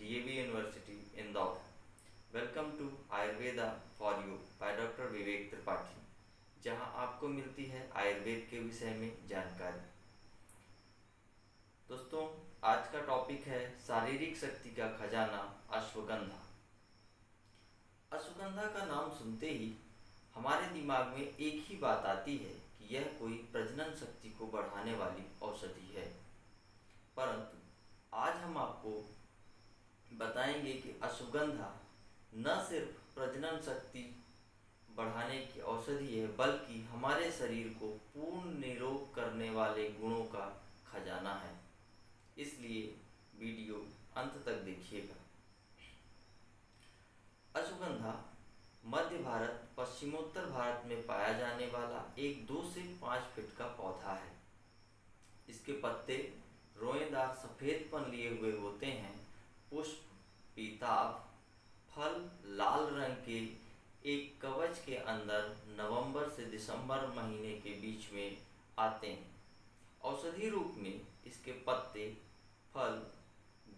DAV university Indore. Welcome to Ayurveda for you by doctor Vivek Tripathi, जहां आपको मिलती है आयुर्वेद के विषय में जानकारी। दोस्तों, आज का टॉपिक है शारीरिक शक्ति का खजाना अश्वगंधा। अश्वगंधा का नाम सुनते ही हमारे दिमाग में एक ही बात आती है कि यह कोई प्रजनन शक्ति को बढ़ाने वाली औषधि है। परंतु आज हम आपको बताएंगे कि अश्वगंधा न सिर्फ प्रजनन शक्ति बढ़ाने की औषधि है, बल्कि हमारे शरीर को पूर्ण निरोग करने वाले गुणों का खजाना है। इसलिए वीडियो अंत तक देखिएगा। अश्वगंधा मध्य भारत, पश्चिमोत्तर भारत में पाया जाने वाला एक 2 से 5 फीट का पौधा है। इसके पत्ते रोएदार सफेदपन लिए हुए होते हैं। पुष्प पीताभ, फल लाल रंग के एक कवच के अंदर नवंबर से दिसंबर महीने के बीच में आते हैं। औषधि रूप में इसके पत्ते, फल,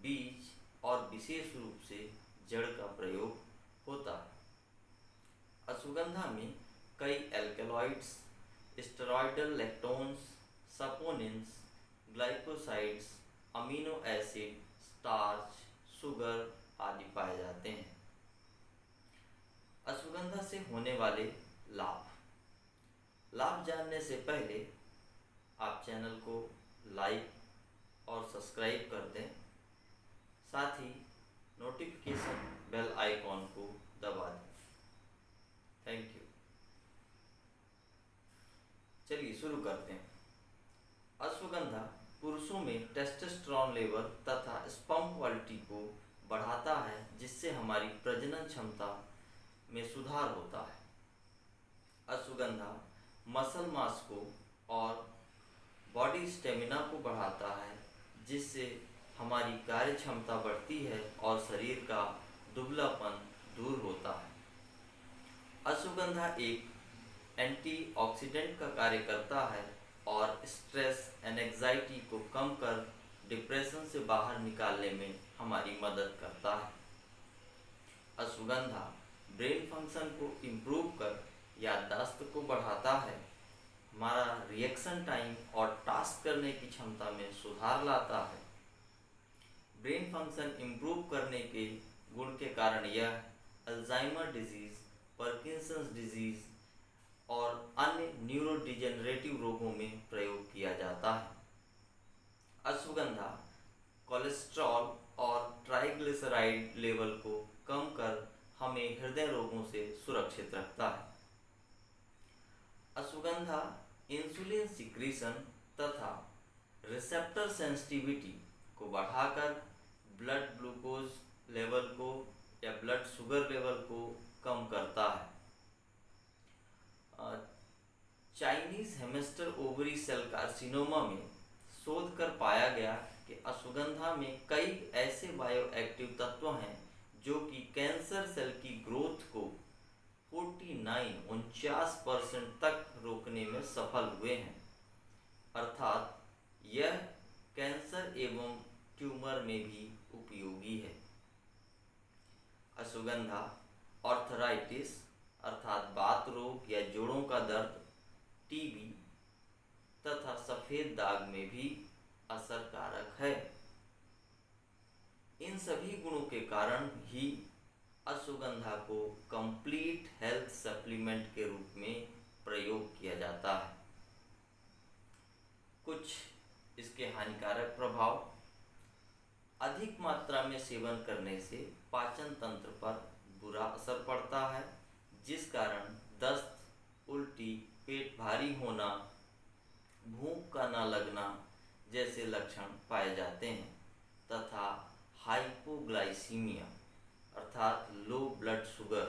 बीज और विशेष रूप से जड़ का प्रयोग होता है। अश्वगंधा में कई alkaloids, steroidal lactones, saponins, glycosides, amino acid, starch, sugar आदि पाए जाते हैं। अश्वगंधा से होने वाले लाभ जानने से पहले आप चैनल को लाइक और सब्सक्राइब कर दें, साथ ही नोटिफिकेशन बेल आइकॉन को दबा दें। Thank you. चलिए शुरू करते हैं। अश्वगंधा पुरुषों में टेस्टोस्टेरोन लेवल तथा स्पर्म क्वालिटी को बढ़ाता है, जिससे हमारी प्रजनन क्षमता में सुधार होता है। अश्वगंधा मसल मास को और बॉडी स्टेमिना को बढ़ाता है, जिससे हमारी कार्य क्षमता बढ़ती है और शरीर का दुबलापन दूर होता है। अश्वगंधा एक एंटीऑक्सीडेंट का कार्य करता है और स्ट्रेस एंजाइटी को कम कर डिप्रेशन से बाहर निकालने में हमारी मदद करता है। अश्वगंधा ब्रेन फंक्शन को इम्प्रूव कर याददाश्त को बढ़ाता है, हमारा रिएक्शन टाइम और टास्क करने की क्षमता में सुधार लाता है। ब्रेन फंक्शन इम्प्रूव करने के गुण के कारण यह अल्जाइमर डिजीज, पार्किंसंस डिजीज और अन्य न्यूरोडिजेनरेटिव रोगों में प्रयोग किया जाता है। अश्वगंधा कोलेस्ट्रॉल और ट्राइग्लिसराइड लेवल को कम कर हमें हृदय रोगों से सुरक्षित रखता है। अश्वगंधा इंसुलिन सिक्रीशन तथा रिसेप्टर सेंसिटिविटी को बढ़ाकर ब्लड ग्लूकोज लेवल को या ब्लड शुगर लेवल को कम करता है। चाइनीज हेमिस्टर ओवरी सेल कार्सिनोमा में शोध कर पाया गया कि अश्वगंधा में कई ऐसे बायोएक्टिव तत्व हैं जो कि कैंसर सेल की ग्रोथ को 49% तक रोकने में सफल हुए हैं। अर्थात यह कैंसर एवं ट्यूमर में भी उपयोगी है। अश्वगंधा आर्थराइटिस अर्थात बात रोग या जोड़ों का दर्द, टीबी तथा सफेद दाग में भी असरकारक है। इन सभी गुणों के कारण ही अश्वगंधा को कंप्लीट हेल्थ सप्लीमेंट के रूप में प्रयोग किया जाता है। कुछ इसके हानिकारक प्रभाव: अधिक मात्रा में सेवन करने से पाचन तंत्र पर बुरा असर पड़ता है, जिस कारण दस्त, उल्टी, पेट भारी होना, भूख का न लगना जैसे लक्षण पाए जाते हैं तथा हाइपोग्लाइसीमिया अर्थात लो ब्लड शुगर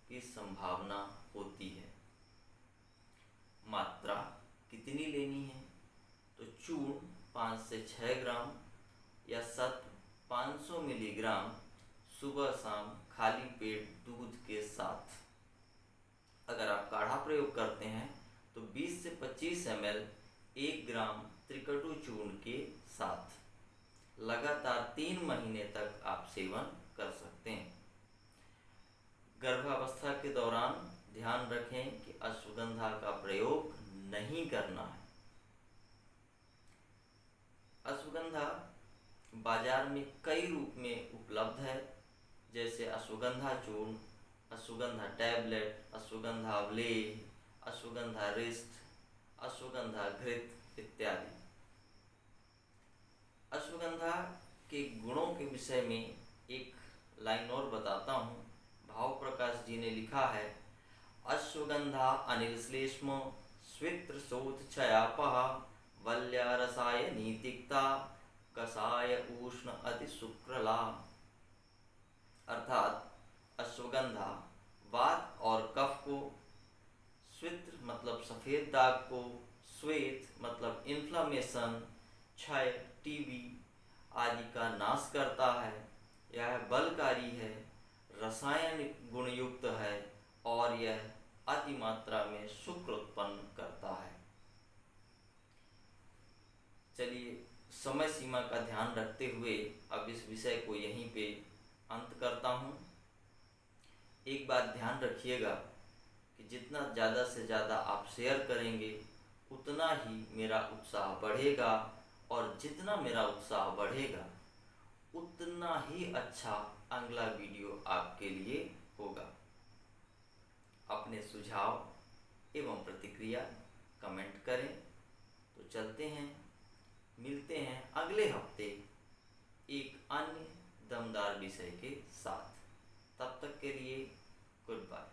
की संभावना होती है। मात्रा कितनी लेनी है? तो चूर्ण 5 से 6 ग्राम या सत्व 500 मिलीग्राम सुबह शाम खाली पेट दूध के साथ। अगर आप काढ़ा प्रयोग करते हैं तो 20 से 25 ml 1 ग्राम त्रिकटु चूर्ण के साथ। लगातार 3 महीने तक आप सेवन कर सकते हैं। गर्भावस्था के दौरान ध्यान रखें कि अश्वगंधा का प्रयोग नहीं करना है। अश्वगंधा बाजार में कई रूप में उपलब्ध है, जैसे अश्वगंधा चूर्ण, अश्वगंधा टैबलेट, अश्वगंधा अवलेह, अश्वगंधा रिस्ट, अश्वगंधा घृत इत्यादि। अश्वगंधा के गुणों के विषय में एक लाइन और बताता हूँ। भाव प्रकाश जी ने लिखा है, अश्वगंधा अनिल श्लेष्म स्वित्र शोथ क्षयापहा वल्या रसायनी तिक्ता कषाय उष्ण अति शुक्रला। अर्थात अश्वगंधा वात और कफ को, स्वित्र मतलब सफेद दाग को, श्वेत मतलब इन्फ्लामेशन, क्षय टीबी आदि का नाश करता है। यह बलकारी है, रासायनिक गुणयुक्त है और यह अति मात्रा में शुक्र उत्पन्न करता है। चलिए, समय सीमा का ध्यान रखते हुए अब इस विषय को यहीं पे अंत करता हूँ। एक बात ध्यान रखिएगा कि जितना ज़्यादा से ज़्यादा आप शेयर करेंगे उतना ही मेरा उत्साह बढ़ेगा, और जितना मेरा उत्साह बढ़ेगा उतना ही अच्छा अगला वीडियो आपके लिए होगा। अपने सुझाव एवं प्रतिक्रिया कमेंट करें। तो चलते हैं, मिलते हैं अगले हफ्ते एक अन्य दमदार विषय के साथ। तब तक के लिए गुड बाय।